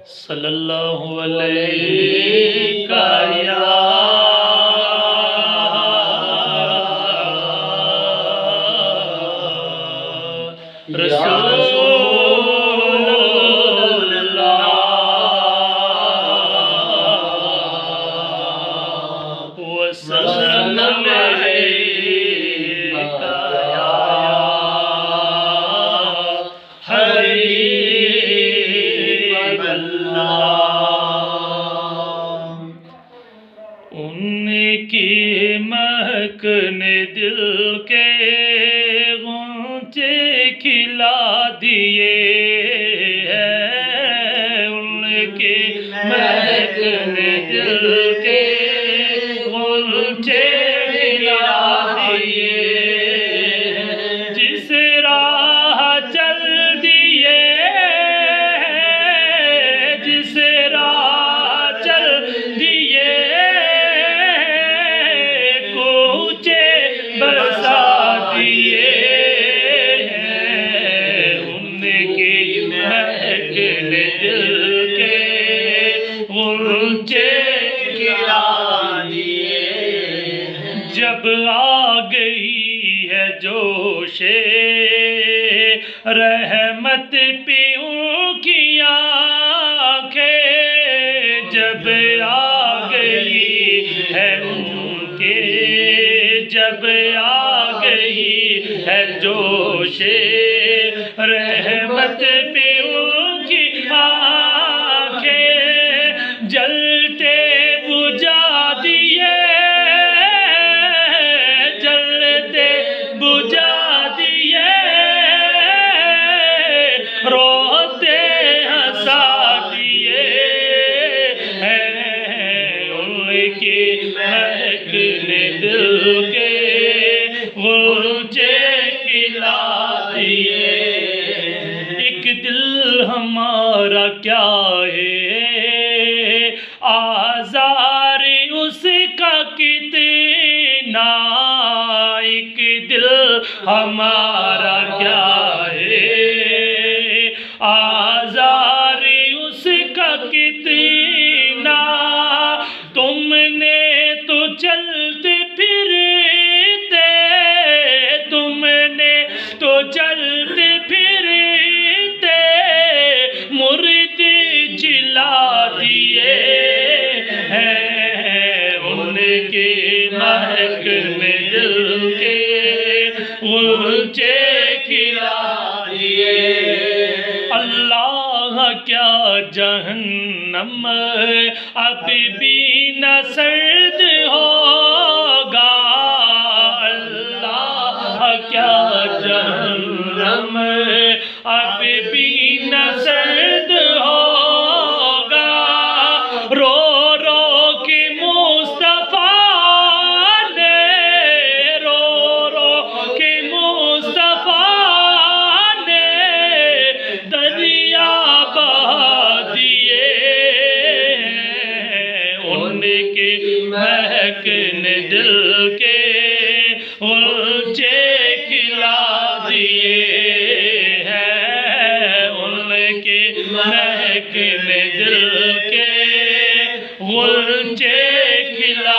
صلی اللہ علیہ یا رسول اللہ وسلم علیہ یا حبیب اللہ۔ ان کی مہک نے دل کے غنچے کھلا دیے ہیں، ان کی مہک نے دل کے غنچے کھلا دیے ہیں، جس راہ چل دیے جس راہ چل دیے کوچے برسا دیے ہیں، ان کی مہک نے دل کے غنچے کھلا دیے ہیں۔ جب آ گئی ہے جوش رحمت پہ ان کی آنکھیں، جب آ گئی ہے ان کے جب آ گئی ہے جوش رحمت پہ ان کی آنکھیں، جلتے بجھا دیے جلتے بجھا دیے روتے ہنسا دیے ہیں، ان کی مہک نے دل کے غنچے کھلا دیے۔ ایک دل ہمارا کیا ہے آزار اس کا کتنا، ایک دل ہمارا کیا ہے آزار اس کا کتنا، تم نے تو چلتے پھرتے تم نے تو چلتے پھرتے مرد جلا دیے ہیں، ان کی مہک نے دل کے غنچے کھلا دیے۔ اللہ کیا جہنم اب بھی نہ سرد ہوگا، اللہ کیا جہنم اب بھی نہ سرد ہوگا، رو رو کے مصطفیٰ نے رو رو کے مصطفیٰ نے دریا بہا دیے ہیں، ان کی مہک نے دل کے غنچے کھلا دیے ہیں، ان کی مہک نے دل کے غنچے کھلا